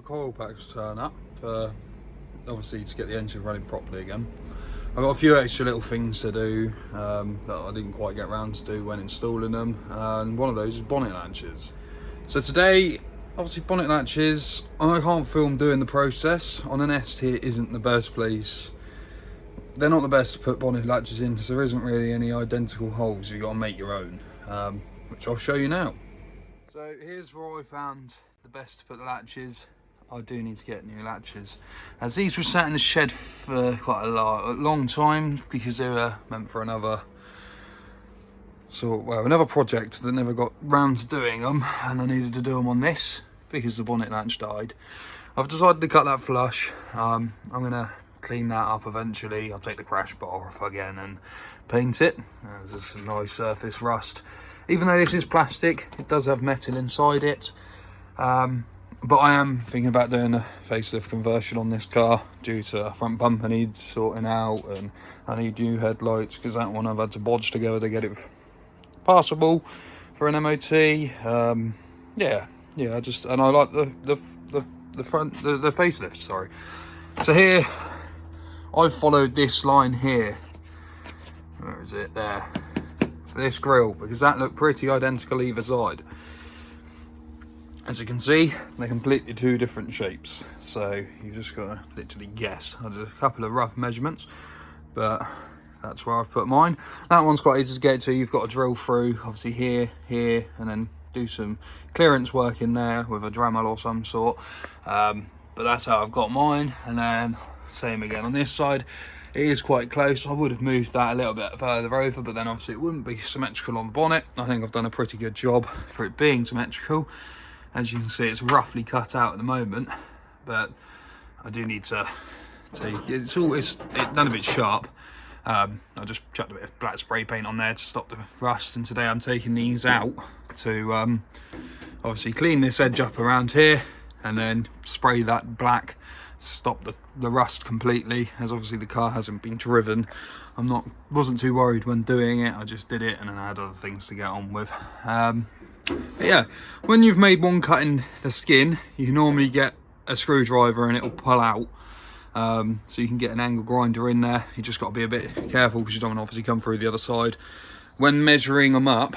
coil packs turn up for obviously to get the engine running properly again. I've got a few extra little things to do that I didn't quite get around to do when installing them, and one of those is bonnet latches. So today, obviously bonnet latches, I can't film doing the process. On an ST it isn't the best place. They're not the best to put bonnet latches in because there isn't really any identical holes. You've got to make your own, which I'll show you now. So here's where I found the best to put the latches. I do need to get new latches, as these were sat in the shed for quite a long time because they were meant for another another project that never got round to doing them, and I needed to do them on this because the bonnet latch died. I've decided to cut that flush. I'm gonna clean that up eventually. I'll take the crash bar off again and paint it. There's some nice surface rust. Even though this is plastic, it does have metal inside it. But I am thinking about doing a facelift conversion on this car due to a front bumper needs sorting out, and I need new headlights because that one I've had to bodge together to get it passable for an MOT. Yeah, and I like the front, the facelift, sorry. So here, I've followed this line here. Where is it? There. This grille, because that looked pretty identical either side. As you can see, they're completely two different shapes, so you've just got to literally guess. I did a couple of rough measurements, but that's where I've put mine. That one's quite easy to get to. You've got to drill through, obviously here, and then do some clearance work in there with a Dremel or some sort. But that's how I've got mine, and then same again on this side. It is quite close. I would have moved that a little bit further over, but then obviously it wouldn't be symmetrical on the bonnet. I think I've done a pretty good job for it being symmetrical. As you can see, it's roughly cut out at the moment, but I do need to take none of it's sharp. I just chucked a bit of black spray paint on there to stop the rust, and today I'm taking these out to obviously clean this edge up around here and then spray that black to stop the rust completely, as obviously the car hasn't been driven. Wasn't too worried when doing it. I just did it and then I had other things to get on with. But yeah, when you've made one cut in the skin, you normally get a screwdriver and it'll pull out. So you can get an angle grinder in there. You just got to be a bit careful because you don't want to obviously come through the other side. When measuring them up,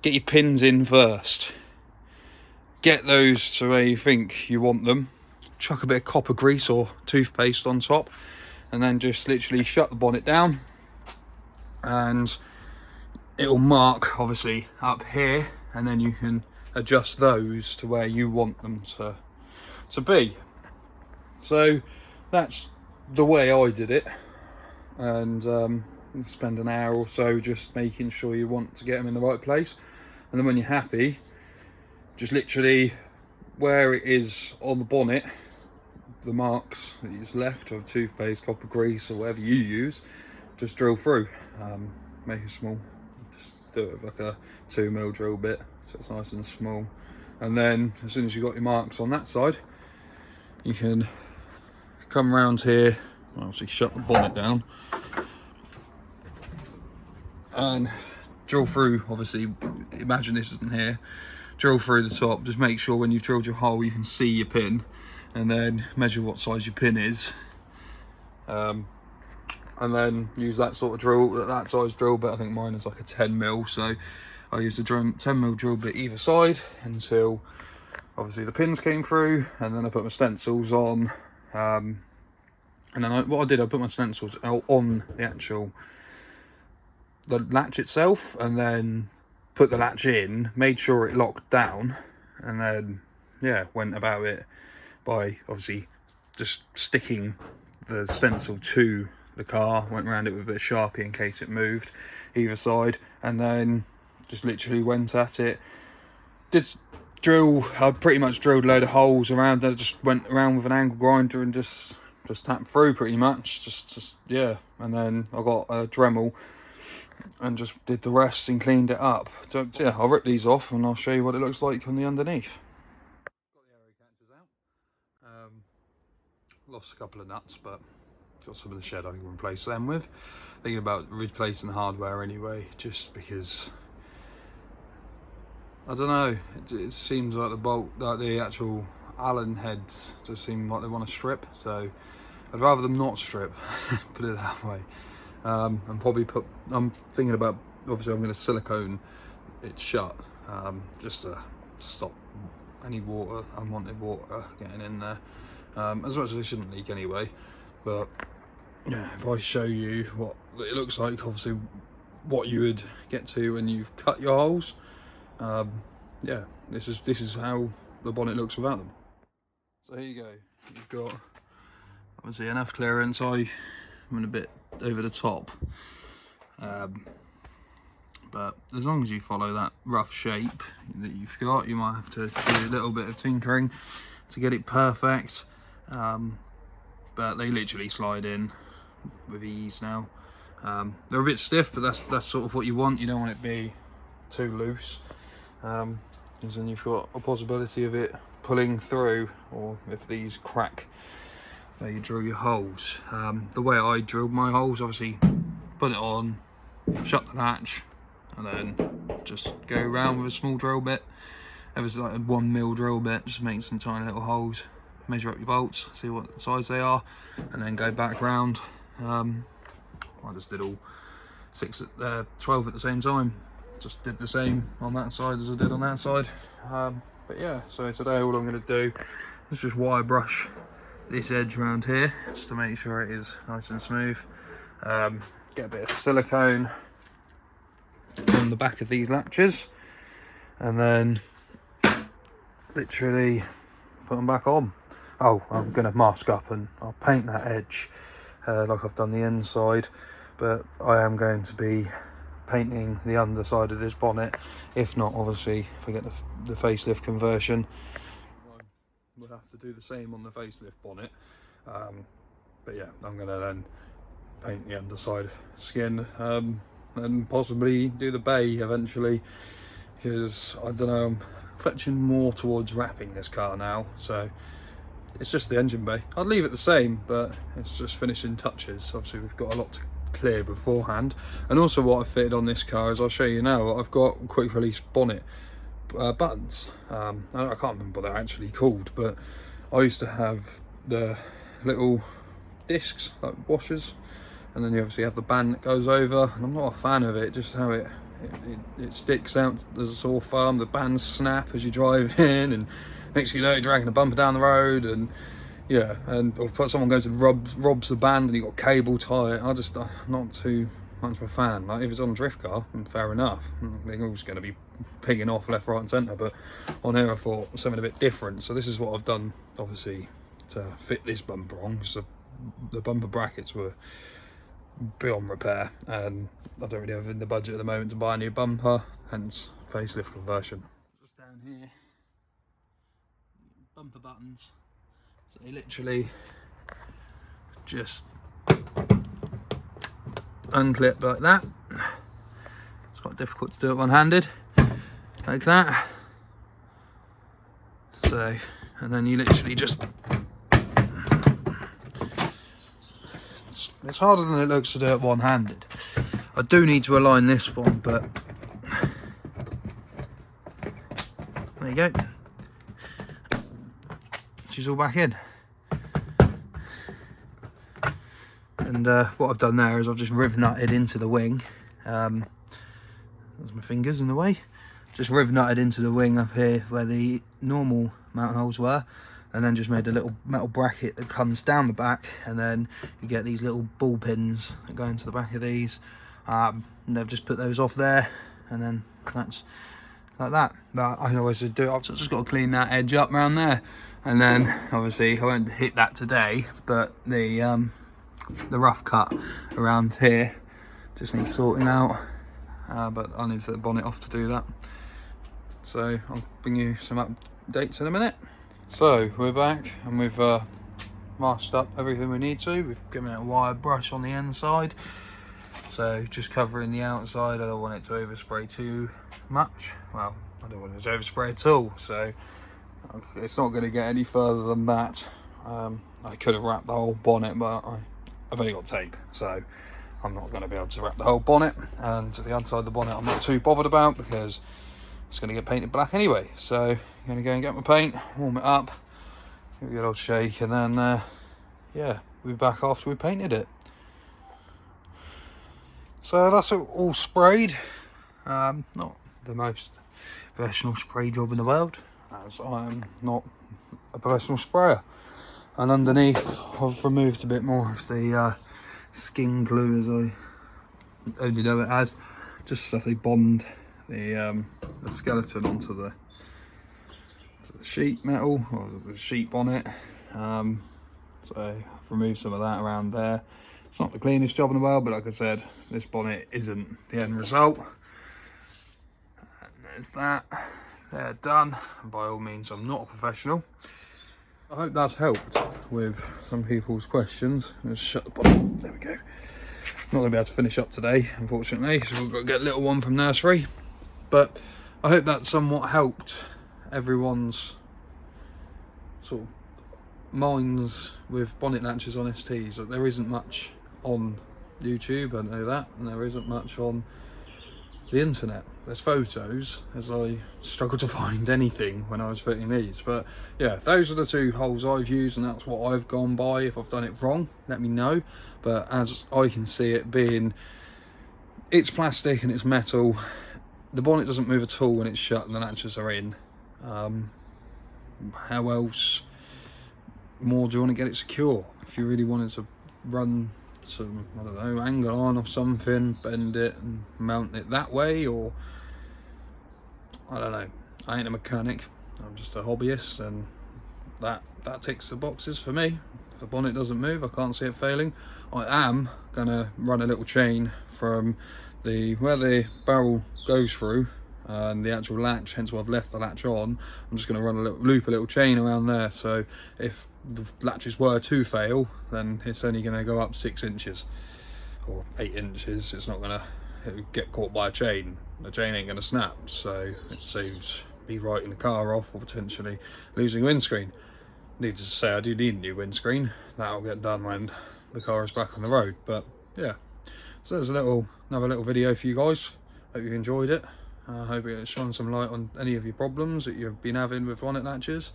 get your pins in first. Get those to where you think you want them. Chuck a bit of copper grease or toothpaste on top, and then just literally shut the bonnet down, and it will mark obviously up here, and then you can adjust those to where you want them to be. So that's the way I did it, and spend an hour or so just making sure you want to get them in the right place, and then when you're happy, just literally where it is on the bonnet, the marks that you just left of toothpaste, copper grease, or whatever you use, just drill through. Make a small, just do it with like a 2mm drill bit so it's nice and small, and then as soon as you've got your marks on that side, you can come round here, obviously shut the bonnet down and drill through. Obviously imagine this isn't here, drill through the top. Just make sure when you've drilled your hole you can see your pin, and then measure what size your pin is, and then use that sort of drill, that size drill bit. I think mine is like a 10mm, so I used a 10mm drill bit either side until obviously the pins came through, and then I put my stencils on, and then I put my stencils on the latch itself, and then put the latch in, made sure it locked down, and then yeah, went about it by obviously just sticking the stencil to the car, went around it with a bit of Sharpie in case it moved either side, and then just literally went at it. I pretty much drilled a load of holes around, and I just went around with an angle grinder and just tapped through pretty much, yeah, and then I got a Dremel and just did the rest and cleaned it up. So yeah, I'll rip these off and I'll show you what it looks like on the underneath. Got the aero catchers out. Lost a couple of nuts, but got some of the shed I can replace them with. Thinking about replacing the hardware anyway, just because I don't know, it seems like the bolt, like the actual Allen heads just seem like they want to strip, so I'd rather them not strip, put it that way. And probably I'm thinking about, obviously I'm going to silicone it shut, just to stop any water, unwanted water getting in there, as much as it shouldn't leak anyway. But yeah, if I show you what it looks like, obviously what you would get to when you've cut your holes, yeah, this is how the bonnet looks without them. So here you go, you've got obviously enough clearance. I went a bit over the top, but as long as you follow that rough shape that you've got, you might have to do a little bit of tinkering to get it perfect, but they literally slide in with ease now. They're a bit stiff, but that's sort of what you want. You don't want it to be too loose, because then you've got a possibility of it pulling through, or if these crack where you drill your holes. The way I drilled my holes, obviously put it on, shut the latch, and then just go around with a small drill bit. If it's like a 1mm drill bit, just make some tiny little holes, measure up your bolts, see what size they are, and then go back round. I just did all 12 at the same time. Just did the same on that side as I did on that side. But yeah, so today all I'm going to do is just wire brush this edge around here, just to make sure it is nice and smooth. Get a bit of silicone on the back of these latches, and then literally put them back on. Oh, I'm going to mask up and I'll paint that edge like I've done the inside, but I am going to be painting the underside of this bonnet. If not, obviously, if I get the facelift conversion, we'll have to do the same on the facelift bonnet. But yeah, I'm going to then paint the underside skin, and possibly do the bay eventually, because I don't know, I'm fetching more towards wrapping this car now, so it's just the engine bay. I'd leave it the same, but it's just finishing touches. Obviously we've got a lot to clear beforehand. And also what I've fitted on this car, as I'll show you now, I've got quick release bonnet buttons. I can't remember what they're actually called, but I used to have the little discs, like washers, and then you obviously have the band that goes over, and I'm not a fan of it, just how it sticks out as a sore thumb. The bands snap as you drive in, and next thing you know, you're dragging a bumper down the road, and yeah, and or someone goes and robs the band and you've got cable tie it. I'm not too much of a fan. Like, if it's on a drift car, fair enough, they're always going to be pigging off left, right and centre, but on here I thought something a bit different. So this is what I've done, obviously, to fit this bumper on, because the bumper brackets were beyond repair, and I don't really have in the budget at the moment to buy a new bumper, hence facelift conversion. Just down here, bumper buttons, so they literally just unclip like that. It's quite difficult to do it one-handed, like that. So, and then you literally just, it's harder than it looks to do it one-handed. I do need to align this one, but there you go. She's all back in. And what I've done there is I've just riv nutted into the wing. There's my fingers in the way. Just riv nutted into the wing up here where the normal mounting holes were, and then just made a little metal bracket that comes down the back, and then you get these little ball pins that go into the back of these, and they've just put those off there, and then that's like that. But I can always do it, so I've just got to clean that edge up around there, and then obviously I won't hit that today, but the rough cut around here just needs sorting out, but I need to set the bonnet off to do that. So I'll bring you some updates in a minute. So we're back, and we've masked up everything we need to. We've given it a wire brush on the inside, so just covering the outside. I don't want it to overspray too much. Well, I don't want it to overspray at all, so it's not going to get any further than that. I could have wrapped the whole bonnet, but I've only got tape, so I'm not going to be able to wrap the whole bonnet. And the underside of the bonnet I'm not too bothered about, because it's going to get painted black anyway. So I'm going to go and get my paint, warm it up, give it a good old shake, and then yeah, we'll be back after we painted it. So that's all sprayed. Not the most professional spray job in the world, as I'm not a professional sprayer. And underneath I've removed a bit more of the skin glue, as I only know it as, just so they bond the skeleton onto the sheet metal, or the sheet bonnet. So I've removed some of that around there. It's not the cleanest job in the world, but like I said, this bonnet isn't the end result. And there's that. They're done. And by all means, I'm not a professional. I hope that's helped with some people's questions. Let's shut the bonnet. There we go. Not going to be able to finish up today, unfortunately, so we've got to get a little one from nursery. But I hope that somewhat helped everyone's sort of minds with bonnet latches on STs. That there isn't much on YouTube, I know that, and there isn't much on the internet. There's photos, as I struggled to find anything when I was fitting these. But yeah, those are the two holes I've used, and that's what I've gone by. If I've done it wrong, let me know. But as I can see it being, it's plastic and it's metal, the bonnet doesn't move at all when it's shut and the latches are in. How else more do you want to get it secure? If you really wanted to run some, I don't know, angle on or something, bend it and mount it that way, or I don't know. I ain't a mechanic, I'm just a hobbyist, and that ticks the boxes for me. If the bonnet doesn't move, I can't see it failing. I am gonna run a little chain from where the barrel goes through and the actual latch, hence why I've left the latch on. I'm just going to run a little chain around there, so if the latches were to fail, then it's only going to go up 6 inches or 8 inches. It's not going to get caught by a chain. The chain ain't going to snap, so it saves me writing the car off or potentially losing a windscreen. Needless to say, I do need a new windscreen. That'll get done when the car is back on the road. But yeah, so there's another little video for you guys. Hope you enjoyed it. I hope it's shone some light on any of your problems that you've been having with bonnet latches.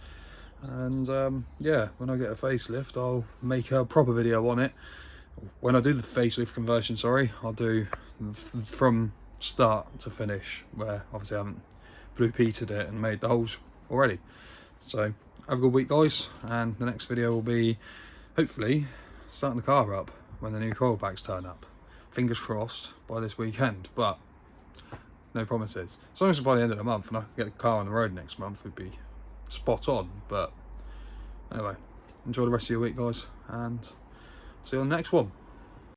And yeah, when I get a facelift, I'll make a proper video on it. When I do the facelift conversion, sorry, I'll do from start to finish, where obviously I haven't blue-peated it and made the holes already. So have a good week, guys, and the next video will be hopefully starting the car up when the new coil packs turn up. Fingers crossed by this weekend, but no promises. As long as it's by the end of the month and I can get the car on the road next month, would be spot on. But anyway, enjoy the rest of your week, guys, and see you on the next one.